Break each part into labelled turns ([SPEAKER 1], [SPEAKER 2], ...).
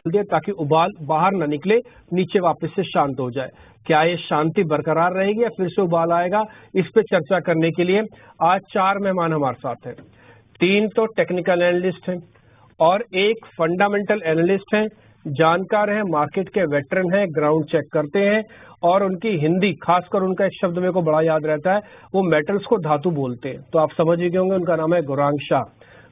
[SPEAKER 1] दिया ताकि उबाल बाहर ना निकले, नीचे वापस से शांत हो जाए। क्या ये शांति बरकरार रहेगी या फिर से उबाल आएगा, इस पे चर्चा करने के लिए आज 4 मेहमान हमारे साथ हैं। 3 तो टेक्निकल एनालिस्ट हैं और एक फंडामेंटल एनालिस्ट हैं, जानकार हैं, मार्केट के वेटरन हैं, ग्राउंड चेक करते हैं और उनकी हिंदी, खासकर उनका एक शब्द मेरे को बड़ा याद रहता है, वो मेटल्स को धातु बोलते हैं। तो आप समझ ही गए होंगे, उनका नाम है गौरांग शाह।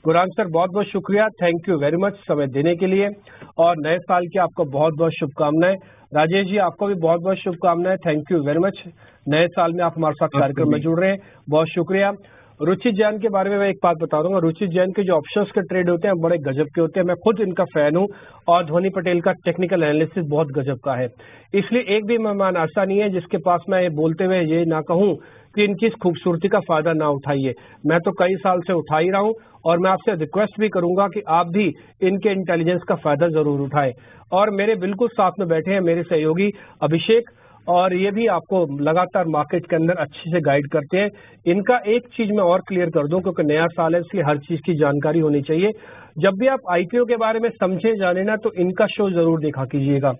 [SPEAKER 1] गौरांग सर, बहुत बहुत शुक्रिया, थैंक यू वेरी मच समय देने के लिए और नए साल की आपको बहुत बहुत शुभकामनाएं। राजेश जी, आपको भी बहुत बहुत शुभकामनाएं, थैंक यू वेरी मच। नए साल में आप हमारे साथ कार्यक्रम में जुड़ रहे हैं, बहुत शुक्रिया। रुचि जैन के बारे में मैं एक बात बता दूंगा, रुचि जैन के जो ऑप्शंस के ट्रेड होते हैं बड़े गजब के होते हैं, मैं खुद इनका फैन हूं और ध्वनि पटेल का टेक्निकल एनालिसिस बहुत गजब का है। इसलिए एक भी मेहमान ऐसा नहीं है जिसके पास मैं ये बोलते हुए ये ना कहूं कि इनकी इस खूबसूरती का फायदा ना उठाइए। मैं तो कई साल से उठा ही रहा हूं और मैं आपसे रिक्वेस्ट भी करूंगा कि आप भी इनके इंटेलिजेंस का फायदा जरूर उठाएं। और मेरे बिल्कुल साथ में बैठे हैं मेरे सहयोगी अभिषेक, और ये भी आपको लगातार मार्केट के अंदर अच्छे से गाइड करते हैं। इनका एक चीज मैं और क्लियर कर दूं, क्योंकि नया साल है इसलिए हर चीज की जानकारी होनी चाहिए। जब भी आप आईपीओ के बारे में समझे जाने ना, तो इनका शो जरूर देखा कीजिएगा,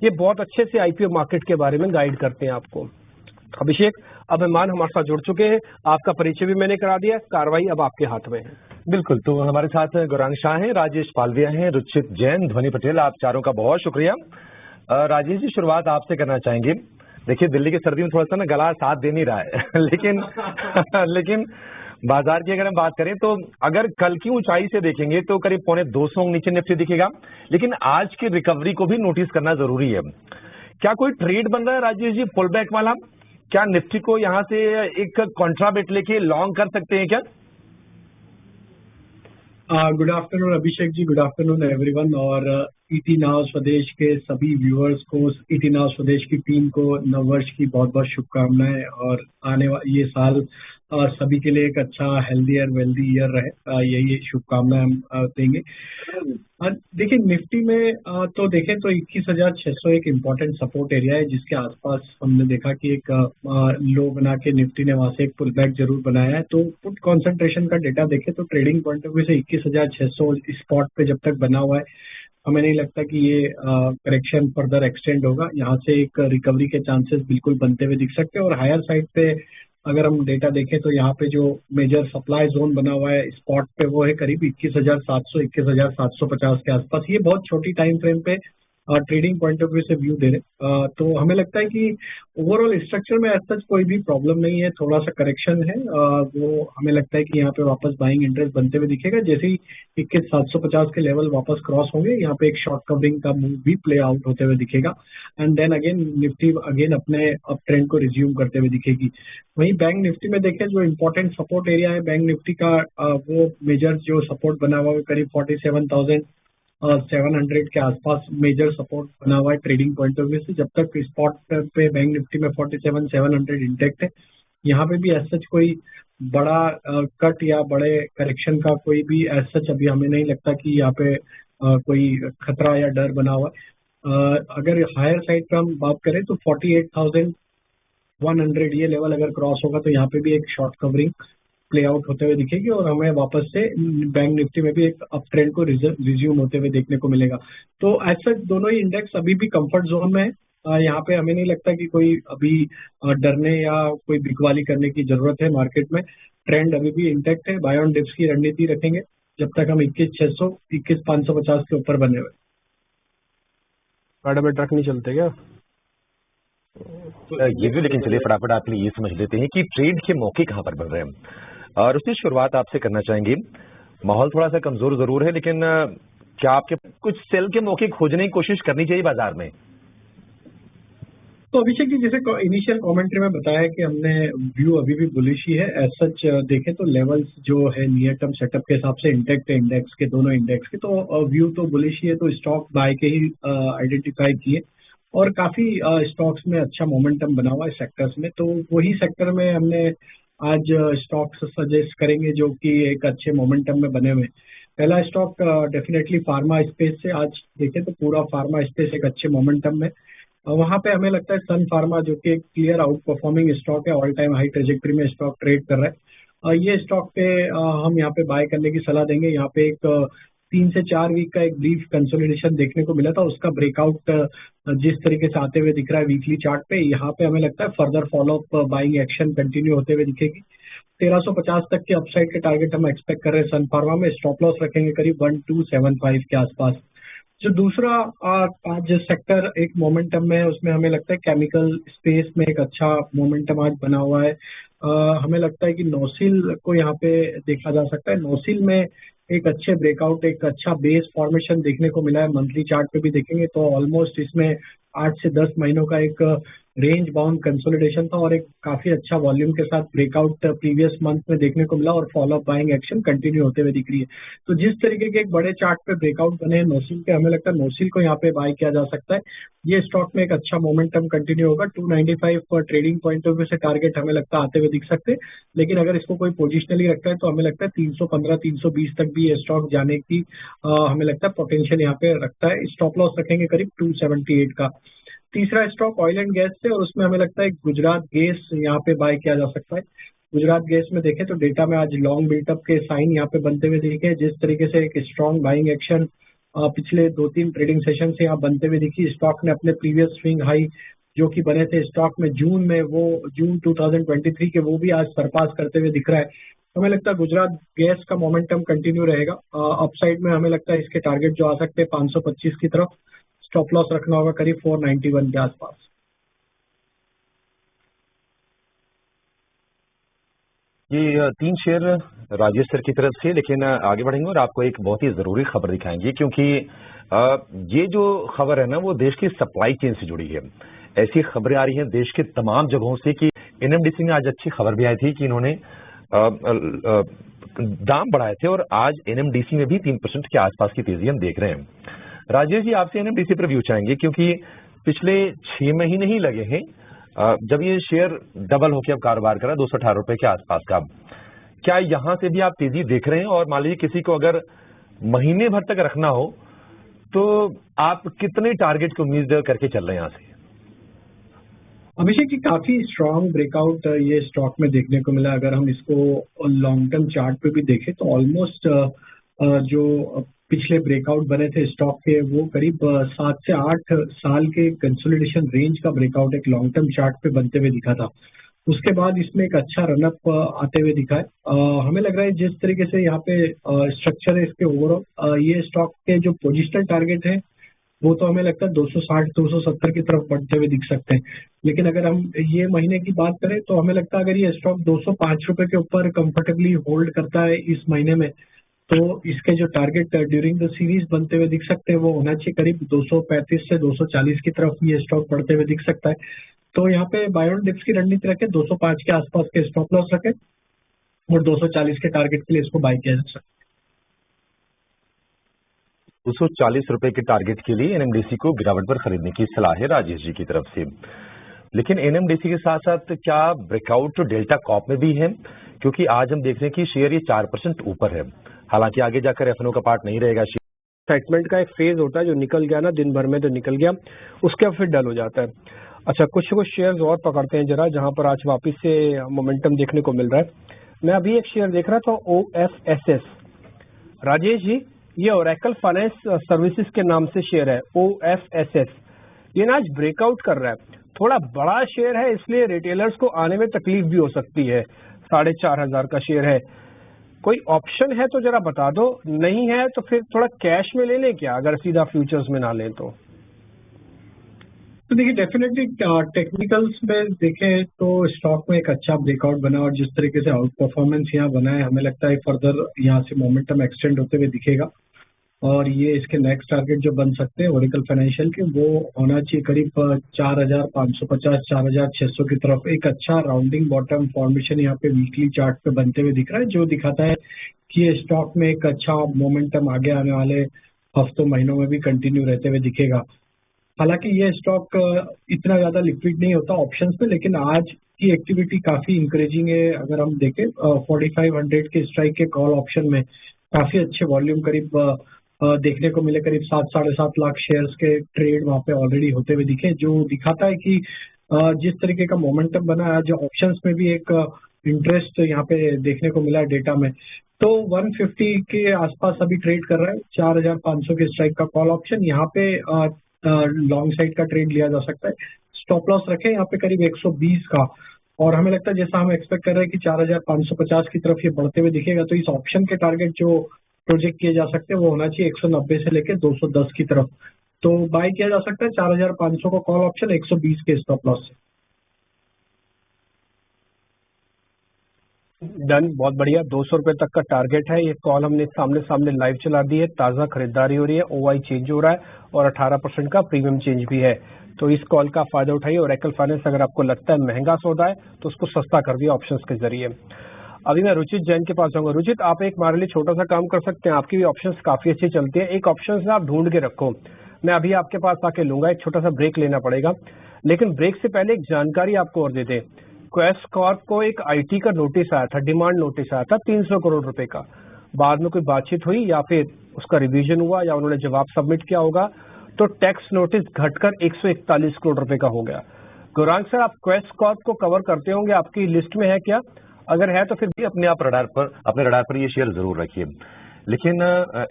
[SPEAKER 1] ये बहुत अच्छे से आईपीओ मार्केट के बारे में गाइड करते हैं आपको। अभिषेक, अब मेहमान हमारे साथ जुड़ चुके हैं, आपका परिचय भी मैंने करा दिया, कार्रवाई अब आपके हाथ में है।
[SPEAKER 2] बिल्कुल, तो हमारे साथ गौरांग शाह हैं, राजेश पालविया हैं, रुचित जैन, ध्वनि पटेल, आप चारों का बहुत शुक्रिया। राजेश जी, शुरुआत आपसे करना चाहेंगे। देखिए, दिल्ली की सर्दी में थोड़ा सा ना गला साथ दे नहीं रहा है लेकिन बाजार की अगर हम बात करें तो अगर कल की ऊंचाई से देखेंगे तो करीब 250 नीचे निफ्टी दिखेगा, लेकिन आज की रिकवरी को भी नोटिस करना जरूरी है। क्या कोई ट्रेड बन रहा है राजेश जी पुल बैक वाला? क्या निफ्टी को यहां से एक कॉन्ट्रा बेट लेके लॉन्ग कर सकते हैं क्या?
[SPEAKER 3] Good afternoon Abhishek ji, good afternoon everyone, और ईटी नाउ स्वदेश के सभी व्यूअर्स को, ईटी नाउ स्वदेश की टीम को नववर्ष की बहुत बहुत शुभकामनाएं और आने वाला ये साल सभी के लिए एक अच्छा हेल्दी और वेल्दी ईयर रहे, यही शुभकामनाएं हम देंगे। देखिए, निफ्टी में तो देखें तो 21,600 एक इम्पोर्टेंट सपोर्ट एरिया है, जिसके आसपास हमने देखा कि एक लो बना के निफ्टी ने वहां से एक पुल बैक जरूर बनाया है। तो पुट कॉन्सेंट्रेशन का डेटा देखें तो ट्रेडिंग पॉइंट ऑफ व्यू से 21,600 स्पॉट पे जब तक बना हुआ है, हमें नहीं लगता कि ये करेक्शन फर्दर एक्सटेंड होगा। यहाँ से एक रिकवरी के चांसेस बिल्कुल बनते हुए दिख सकते हैं। और हायर साइड पे अगर हम डेटा देखें तो यहाँ पे जो मेजर सप्लाई जोन बना हुआ है स्पॉट पे, वो है करीब 21,700 21,750 के आसपास। ये बहुत छोटी टाइम फ्रेम पे ट्रेडिंग पॉइंट ऑफ व्यू से व्यू दे रहे। तो हमें लगता है कि ओवरऑल स्ट्रक्चर में ऐसा कोई भी प्रॉब्लम नहीं है, थोड़ा सा करेक्शन है, वो हमें लगता है कि यहाँ पे वापस बाइंग इंटरेस्ट बनते हुए दिखेगा। जैसे ही 21,750 के लेवल वापस क्रॉस होंगे, यहाँ पे एक शॉर्ट कवरिंग का मूव भी प्ले आउट होते हुए दिखेगा and then again Nifty again अपने अप ट्रेंड को रिज्यूम करते हुए दिखेगी। वहीं बैंक निफ्टी में देखें, जो इम्पोर्टेंट सपोर्ट एरिया है बैंक निफ्टी का, वो मेजर जो सपोर्ट बना हुआ है करीब 47,700 के आसपास मेजर सपोर्ट बना हुआ है ट्रेडिंग पॉइंट ऑफ व्यू से। जब तक स्पॉट पे बैंक निफ्टी में 47,700 इंटेक्ट है, यहाँ पे भी एज सच कोई बड़ा कट या बड़े करेक्शन का कोई भी एज सच अभी हमें नहीं लगता कि यहाँ पे कोई खतरा या डर बना हुआ है। अगर हायर साइड पे हम बात करें तो 48,100 ये लेवल अगर क्रॉस होगा तो यहाँ पे भी एक शॉर्ट कवरिंग प्ले आउट होते हुए दिखेगी और हमें वापस से बैंक निफ्टी में भी एक अप ट्रेंड को रिज्यूम होते हुए देखने को मिलेगा। तो एज सच दोनों ही इंडेक्स अभी भी कंफर्ट जोन में है। यहाँ पे हमें नहीं लगता कि कोई अभी डरने या कोई बिकवाली करने की जरूरत है मार्केट में। ट्रेंड अभी भी इंटैक्ट है, बाय ऑन डिप्स की रणनीति रखेंगे जब तक हम 21,600 21,550 के ऊपर बने हुए।
[SPEAKER 1] मैडम ट्रक नहीं चलते क्या?
[SPEAKER 2] ये भी, लेकिन चलिए फटाफट आप ये समझ लेते हैं कि ट्रेड के मौके कहाँ पर बन रहे हैं और उसकी शुरुआत आपसे करना चाहेंगे। माहौल थोड़ा सा कमजोर जरूर है, लेकिन क्या आपके कुछ सेल के मौके खोजने की कोशिश करनी चाहिए बाजार में?
[SPEAKER 3] तो अभिषेक जी, जैसे इनिशियल कमेंट्री में बताया कि हमने व्यू अभी भी बुलिश ही है। एज सच देखें तो लेवल्स जो है नियर टर्म सेटअप के हिसाब से इंटेक्ट है इंडेक्स के, दोनों इंडेक्स के, तो व्यू तो बुलिश ही है। तो स्टॉक बाय के ही आइडेंटिफाई किए और काफी स्टॉक्स में अच्छा मोमेंटम बना हुआ है सेक्टर्स में। तो वही सेक्टर में हमने आज स्टॉक्स सजेस्ट करेंगे जो कि एक अच्छे मोमेंटम में बने हुए। पहला स्टॉक डेफिनेटली फार्मा स्पेस से, आज देखें तो पूरा फार्मा स्पेस एक अच्छे मोमेंटम में। वहां पे हमें लगता है सन फार्मा जो कि एक क्लियर आउट परफॉर्मिंग स्टॉक है, ऑल टाइम हाई ट्रेजेक्ट्री में स्टॉक ट्रेड कर रहा है। ये स्टॉक पे हम यहाँ पे बाय करने की सलाह देंगे। यहाँ पे एक 3 से 4 वीक का एक ब्रीफ कंसोलिडेशन देखने को मिला था, उसका ब्रेकआउट जिस तरीके से आते हुए दिख रहा है वीकली चार्ट पे, यहाँ पे हमें लगता है further follow up buying action continue होते हुए दिखेगी। 1350 तक के अपसाइड के टारगेट हम एक्सपेक्ट कर रहे हैं सन फार्मा में। स्टॉप लॉस रखेंगे करीब 1275 के आसपास। जो दूसरा आज जो सेक्टर एक मोमेंटम में है, उसमें हमें लगता है केमिकल स्पेस में एक अच्छा मोमेंटम आज बना हुआ है। हमें लगता है कि नोसिल को यहाँ पे देखा जा सकता है। नोसिल में एक अच्छे ब्रेकआउट, एक अच्छा बेस फॉर्मेशन देखने को मिला है। मंथली चार्ट पे भी देखेंगे तो ऑलमोस्ट इसमें 8 से 10 महीनों का एक रेंज बाउंड कंसोलिडेशन था और एक काफी अच्छा वॉल्यूम के साथ ब्रेकआउट प्रीवियस मंथ में देखने को मिला और फॉलोअप बाइंग एक्शन कंटिन्यू होते हुए दिख रही है। तो जिस तरीके के एक बड़े चार्ट पे ब्रेकआउट बने हैं नोसिल के, हमें लगता है नोसिल को यहाँ पे बाय किया जा सकता है। ये स्टॉक में एक अच्छा मोमेंटम कंटिन्यू होगा। 295 पर ट्रेडिंग पॉइंट ऑफ व्यू से टारगेट हमें लगता है आते हुए दिख सकते हैं, लेकिन अगर इसको कोई पोजिशनली रखता है तो हमें लगता है 315 320 तक भी ये स्टॉक जाने की हमें लगता है पोटेंशियल यहाँ पे रखता है। स्टॉप लॉस रखेंगे करीब 278 का। तीसरा स्टॉक ऑयल एंड गैस से, और उसमें हमें लगता है गुजरात गैस यहाँ पे बाय किया जा सकता है। गुजरात गैस में देखें तो डेटा में आज लॉन्ग बिल्टअप के साइन यहाँ पे बनते हुए दिखे। जिस तरीके से एक स्ट्रॉन्ग बाइंग एक्शन पिछले 2-3 ट्रेडिंग सेशन से यहाँ बनते हुए दिखी। स्टॉक ने अपने प्रीवियस स्विंग हाई जो कि बने थे स्टॉक में जून में, वो जून 2023 के, वो भी आज सरपास करते हुए दिख रहा है। हमें लगता है गुजरात गैस का मोमेंटम कंटिन्यू रहेगा। अपसाइड में हमें लगता है इसके टारगेट जो आ सकते हैं 525 की तरफ। स्टॉप लॉस रखना होगा करीब 491 के आसपास।
[SPEAKER 2] ये 3 शेयर राजेश सर की तरफ से, लेकिन आगे बढ़ेंगे और आपको एक बहुत ही जरूरी खबर दिखाएंगे, क्योंकि ये जो खबर है ना वो देश की सप्लाई चेन से जुड़ी है। ऐसी खबरें आ रही हैं देश के तमाम जगहों से कि एनएमडीसी में आज अच्छी खबर भी आई थी कि इन्होंने दाम बढ़ाए थे और आज एनएमडीसी में भी 3% के आसपास की तेजी हम देख रहे हैं। राजेश जी, आपसे एनएमडीसी पर व्यू चाहेंगे, क्योंकि पिछले 6 महीने ही लगे हैं जब ये शेयर डबल होकर अब कारोबार करा 218 रुपए के आसपास का। क्या यहां से भी आप तेजी देख रहे हैं? और मान लीजिए किसी को अगर महीने भर तक रखना हो तो आप कितने टारगेट की उम्मीद करके चल रहे हैं यहाँ से?
[SPEAKER 3] अभिषेक जी, काफी स्ट्रॉन्ग ब्रेकआउट ये स्टॉक में देखने को मिला। अगर हम इसको लॉन्ग टर्म चार्ट पे भी देखें तो ऑलमोस्ट जो पिछले ब्रेकआउट बने थे स्टॉक के, वो करीब 7 से 8 साल के कंसोलिडेशन रेंज का ब्रेकआउट एक लॉन्ग टर्म चार्ट पे बनते हुए दिखा था। उसके बाद इसमें एक अच्छा रनअप आते हुए दिखा है। हमें लग रहा है जिस तरीके से यहाँ पे स्ट्रक्चर है इसके ओवरऑल, ये स्टॉक के जो पोजिशनल टारगेट है वो तो हमें लगता है 260 270 की तरफ बढ़ते हुए दिख सकते हैं। लेकिन अगर हम ये महीने की बात करें तो हमें लगता है अगर ये स्टॉक 205 रुपए के ऊपर कंफर्टेबली होल्ड करता है इस महीने में, तो इसके जो टारगेट ड्यूरिंग द सीरीज बनते हुए दिख सकते हैं वो होना चाहिए करीब 235 से 240 की तरफ ये स्टॉक बढ़ते हुए दिख सकता है। तो यहाँ पे बाय ऑन डिप्स की रणनीति रखें, 205 के आसपास के स्टॉप लॉस रखें और 240 के टारगेट के लिए इसको बाय किया जा सकता है।
[SPEAKER 2] 240 रुपए के टारगेट के लिए एनएमडीसी को गिरावट पर खरीदने की सलाह है राजेश जी की तरफ से। लेकिन एनएमडीसी के साथ साथ क्या ब्रेकआउट डेल्टा कॉप में भी है? क्योंकि आज हम देख रहे हैं कि शेयर ये 4% ऊपर है। हालांकि आगे जाकर एफएनओ का पार्ट नहीं रहेगा।
[SPEAKER 1] सेटलमेंट का एक फेज होता है जो निकल गया ना, दिन भर में तो निकल गया, उसके बाद फिर डल हो जाता है। अच्छा, कुछ शेयर्स और पकड़ते हैं जरा, जहां पर आज वापस से मोमेंटम देखने को मिल रहा है। मैं अभी एक शेयर देख रहा था OFSS। राजेश जी, ये ओरेकल फाइनेंस सर्विसेज के नाम से शेयर है OFSS। ये ना आज ब्रेकआउट कर रहा है। थोड़ा बड़ा शेयर है इसलिए रिटेलर्स को आने में तकलीफ भी हो सकती है। 4,500 का शेयर है। कोई ऑप्शन है तो जरा बता दो, नहीं है तो फिर थोड़ा कैश में ले लें क्या, अगर सीधा फ्यूचर्स में ना लें तो?
[SPEAKER 3] तो देखिए, डेफिनेटली टेक्निकल्स में देखें तो स्टॉक में एक अच्छा ब्रेकआउट बना और जिस तरीके से आउट परफॉर्मेंस यहाँ बना है, हमें लगता है फर्दर यहाँ से मोमेंटम एक्सटेंड होते हुए दिखेगा और ये इसके नेक्स्ट टारगेट जो बन सकते हैं ओरेकल फाइनेंशियल के, वो होना चाहिए करीब 4,550 4,600 की तरफ। एक अच्छा राउंडिंग बॉटम फॉर्मेशन यहाँ पे वीकली चार्ट पे बनते हुए दिख रहा है, जो दिखाता है कि ये स्टॉक में एक अच्छा मोमेंटम आगे आने वाले हफ्तों महीनों में भी कंटिन्यू रहते हुए दिखेगा। हालांकि ये स्टॉक इतना ज्यादा लिक्विड नहीं होता ऑप्शंस में, लेकिन आज की एक्टिविटी काफी इंकरेजिंग है। अगर हम देखें 4500 के स्ट्राइक के कॉल ऑप्शन में काफी अच्छे वॉल्यूम करीब देखने को मिले। करीब 7-7.5 लाख शेयर्स के ट्रेड वहां पे ऑलरेडी होते हुए दिखे, जो दिखाता है कि जिस तरीके का मोमेंटम बना है, जो ऑप्शंस में भी एक इंटरेस्ट यहाँ पे देखने को मिला डेटा में। तो 150 के आसपास अभी ट्रेड कर रहा है। 4500 के स्ट्राइक का कॉल ऑप्शन यहाँ पे लॉन्ग साइड का ट्रेड लिया जा सकता है। स्टॉप लॉस रखें यहाँ पे करीब 120 का, और हमें लगता है जैसा हम एक्सपेक्ट कर रहे हैं कि 4550 की तरफ ये बढ़ते हुए दिखेगा, तो इस ऑप्शन के टारगेट जो प्रोजेक्ट किए जा सकते हैं वो होना चाहिए 190 से लेकर 210 की तरफ। तो बाय किया जा सकता है 4500 का कॉल ऑप्शन 120 के स्टॉप लॉस से।
[SPEAKER 1] डन, बहुत बढ़िया। 200 रुपए तक का टारगेट है। ये कॉल हमने सामने सामने लाइव चला दी है, ताज़ा खरीदारी हो रही है, ओआई चेंज हो रहा है और 18% का प्रीमियम चेंज भी है। तो इस कॉल का फायदा उठाइए। ओरेकल फाइनेंस अगर आपको लगता है महंगा सौदा है तो उसको सस्ता कर दिया ऑप्शंस के जरिए। अभी मैं रुचित जैन के पास जाऊंगा। रुचित, आप एक हमारे लिए छोटा सा काम कर सकते हैं, आपकी भी ऑप्शंस काफी अच्छी चलती है। एक ऑप्शन आप ढूंढ के रखो, मैं अभी आपके पास आके लूंगा। एक छोटा सा ब्रेक लेना पड़ेगा, लेकिन ब्रेक से पहले एक जानकारी आपको और दे दें। क्वेस्ट कॉर्प को एक आईटी का नोटिस आया था, डिमांड नोटिस आया था 300 करोड़ रुपए का। बाद में कोई बातचीत हुई या फिर उसका रिवीजन हुआ या उन्होंने जवाब सबमिट किया होगा, तो टैक्स नोटिस घटकर 141 करोड़ रुपए का हो गया। गौरांग सर, आप क्वेस्ट कॉर्प को कवर करते होंगे, आपकी लिस्ट में है क्या? अगर है तो फिर
[SPEAKER 2] भी अपने रडार पर ये शेयर जरूर रखिए। लेकिन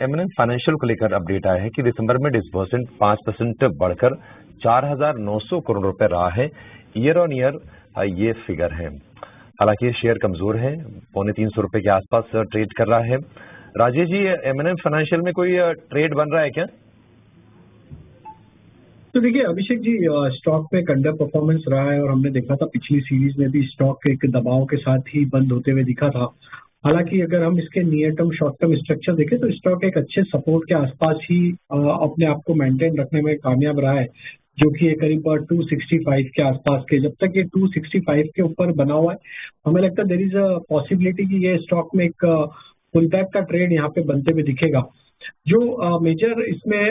[SPEAKER 2] एमएनएम फाइनेंशियल को लेकर अपडेट आया है कि दिसंबर में डिसबर्समेंट 5% बढ़कर 4900 करोड़ रुपए रहा है। ईयर ऑन ईयर ये फिगर है। हालांकि ये शेयर कमजोर है, 350 रुपए के आसपास ट्रेड कर रहा है। राजेश जी, एमएनएम फाइनेंशियल में कोई ट्रेड बन रहा है क्या?
[SPEAKER 3] तो देखिए अभिषेक जी, स्टॉक में अंडर परफॉर्मेंस रहा है और हमने देखा था पिछली सीरीज में भी स्टॉक एक दबाव के साथ ही बंद होते हुए दिखा था। हालांकि अगर हम इसके near term short term structure देखें तो स्टॉक एक अच्छे सपोर्ट के आसपास ही अपने आप को मेंटेन रखने में कामयाब रहा है, जो कि ये करीब 265 के आसपास के। जब तक ये 265 के ऊपर बना हुआ है, हमें लगता है देयर इज अ पॉसिबिलिटी कि ये स्टॉक में एक पुल बैक का ट्रेड यहाँ पे बनते हुए दिखेगा। जो मेजर इसमें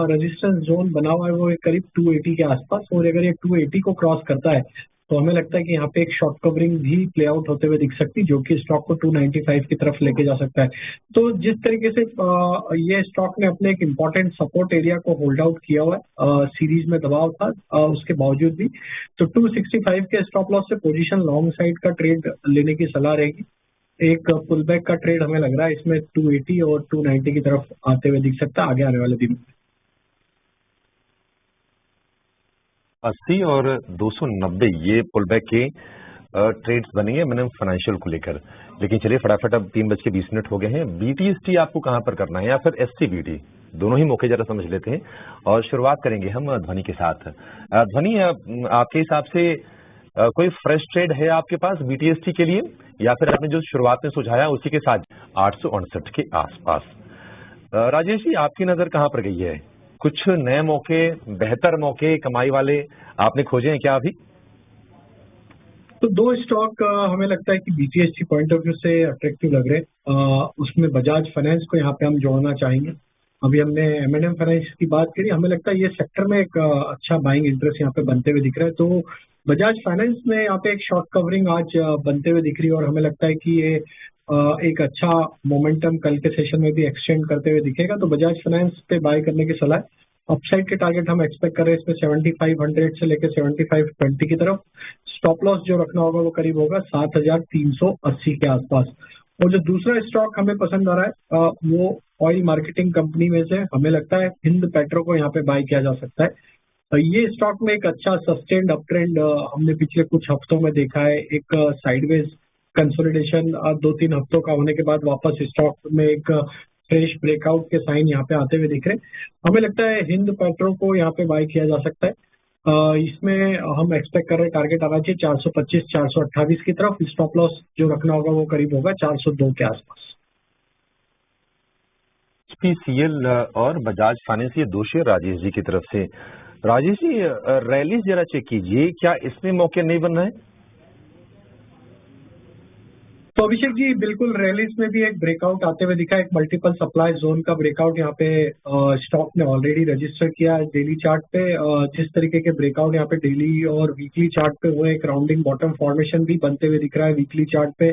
[SPEAKER 3] रेजिस्टेंस जोन बना हुआ है वो करीब 280 के आसपास, और अगर ये 280 को क्रॉस करता है तो हमें लगता है कि यहाँ पे एक शॉर्ट कवरिंग भी प्ले आउट होते हुए दिख सकती है, जो कि स्टॉक को 295 की तरफ लेके जा सकता है। तो जिस तरीके से ये स्टॉक ने अपने एक इम्पॉर्टेंट सपोर्ट एरिया को होल्ड आउट किया हुआ है, सीरीज में दबाव था उसके बावजूद भी, तो 265 के स्टॉप लॉस से पोजीशन लॉन्ग साइड का ट्रेड लेने की सलाह रहेगी। एक पुल बैक का ट्रेड हमें लग रहा है इसमें 280 और 290 की तरफ आते हुए दिख सकता है आगे आने वाले दिन में।
[SPEAKER 2] 80 और 290 ये पुल बैक के ट्रेड्स बनेंगे मैंने फाइनेंशियल को लेकर। लेकिन चलिए फटाफट, अब 3:20 हो गए हैं। बीटीएसटी आपको कहां पर करना है या फिर एसटीबीटी, दोनों ही मौके जरा समझ लेते हैं और शुरुआत करेंगे हम ध्वनि के साथ। ध्वनि, आपके हिसाब से कोई फ्रेश ट्रेड है आपके पास बीटीएसटी के लिए, या फिर आपने जो शुरुआत में सुझाया उसी के साथ 859 के आसपास? राजेश जी, आपकी नजर कहां पर गई है? कुछ नए मौके, बेहतर मौके, कमाई वाले आपने खोजे हैं क्या अभी?
[SPEAKER 3] तो दो स्टॉक हमें लगता है कि बीटीएसटी पॉइंट ऑफ व्यू से अट्रैक्टिव लग रहे हैं। उसमें बजाज फाइनेंस को यहाँ पे हम जोड़ना चाहेंगे। अभी हमने एमएनएम फाइनेंस की बात करी, हमें लगता है ये सेक्टर में एक अच्छा बाइंग इंटरेस्ट यहाँ पे बनते हुए दिख रहा है। तो बजाज फाइनेंस में यहाँ पे एक शॉर्ट कवरिंग आज बनते हुए दिख रही है, और हमें लगता है कि ये एक अच्छा मोमेंटम कल के सेशन में भी एक्सटेंड करते हुए दिखेगा। तो बजाज फाइनेंस पे बाय करने की सलाह है। अपसाइड के टारगेट हम एक्सपेक्ट कर रहे हैं इसमें 7500 से लेकर 7520 की तरफ। स्टॉप लॉस जो रखना होगा वो करीब होगा 7380 के आसपास। और जो दूसरा स्टॉक हमें पसंद आ रहा है वो ऑयल मार्केटिंग कंपनी में से हमें लगता है हिंद पेट्रो को यहाँ पे बाय किया जा सकता है। ये स्टॉक में एक अच्छा सस्टेन्ड अप ट्रेंड हमने पिछले कुछ हफ्तों में देखा है। एक साइडवेज कंसोलिडेशन 2-3 हफ्तों का होने के बाद वापस स्टॉक में एक फ्रेश ब्रेकआउट के साइन यहाँ पे आते हुए दिख रहे हैं। हमें लगता है हिंद पेट्रो को यहाँ पे बाय किया जा सकता है। इसमें हम एक्सपेक्ट कर रहे हैं टारगेट आना चाहिए 425-428 की तरफ। स्टॉप लॉस जो रखना होगा वो करीब होगा 402 के आसपास।
[SPEAKER 2] एचपीसीएल और बजाज फाइनेंस, ये दो शेयर राजेश जी की तरफ से। राजेश जी, रैलीज जरा चेक कीजिए, क्या इसमें मौके नहीं बन रहे हैं?
[SPEAKER 3] तो अभिषेक जी, बिल्कुल रैलीज में भी एक ब्रेकआउट आते हुए दिखा। एक मल्टीपल सप्लाई जोन का ब्रेकआउट यहाँ पे स्टॉक ने ऑलरेडी रजिस्टर किया है डेली चार्ट पे। जिस तरीके के ब्रेकआउट यहाँ पे डेली और वीकली चार्ट पे हुए, एक राउंडिंग बॉटम फॉर्मेशन भी बनते हुए दिख रहा है वीकली चार्ट पे,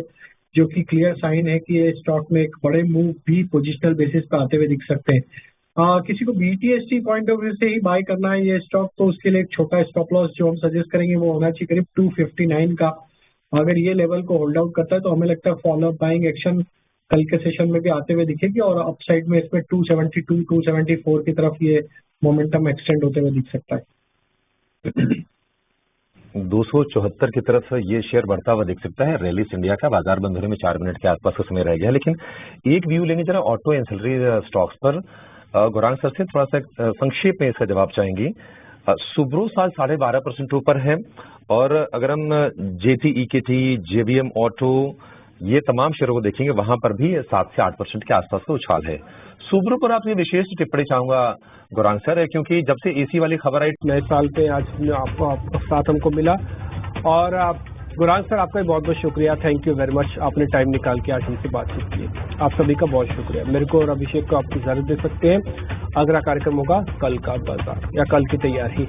[SPEAKER 3] जो कि क्लियर साइन है कि ये स्टॉक में एक बड़े मूव भी पोजिशनल बेसिस पे आते हुए दिख सकते हैं। किसी को बीटीएसटी पॉइंट ऑफ व्यू से ही बाय करना है ये स्टॉक, तो उसके लिए एक छोटा स्टॉप लॉस जो हम सजेस्ट करेंगे वो होना चाहिए करीब 259 का। अगर ये लेवल को होल्ड आउट करता है तो हमें लगता है फॉलो अप बाइंग एक्शन कल के सेशन में भी आते हुए दिखेगी और अपसाइड में इसमें 272 274 की तरफ ये मोमेंटम एक्सटेंड होते हुए दिख सकता है।
[SPEAKER 2] 274 की तरफ ये शेयर बढ़ता हुआ दिख सकता है। रैलिस इंडिया का बाजार बंद होने में 4 मिनट के आसपास का समय रह गया, लेकिन एक व्यू लेंगे जरा ऑटो एंसिलरी स्टॉक्स पर। गौरांग सर से थोड़ा सा संक्षेप में इसका जवाब चाहेंगे। सुब्रो साल 12.5% ऊपर है, और अगर हम जेटी ईकेटी, जेबीएम ऑटो, ये तमाम शेयरों को देखेंगे वहां पर भी 7 से 8% के आसपास का उछाल है। सुब्रो पर आपसे विशेष टिप्पणी चाहूंगा गौरांग सर, क्योंकि जब से एसी वाली खबर आई
[SPEAKER 1] नए साल पे आज आपका साथ हमको मिला। और गौरांग सर आपका बहुत बहुत शुक्रिया, थैंक यू वेरी मच, आपने टाइम निकाल के आज हमसे बातचीत की। आप सभी का बहुत शुक्रिया। मेरे को और अभिषेक को आप इजाजत दे सकते हैं। अगला कार्यक्रम होगा कल का बाजार या कल की तैयारी।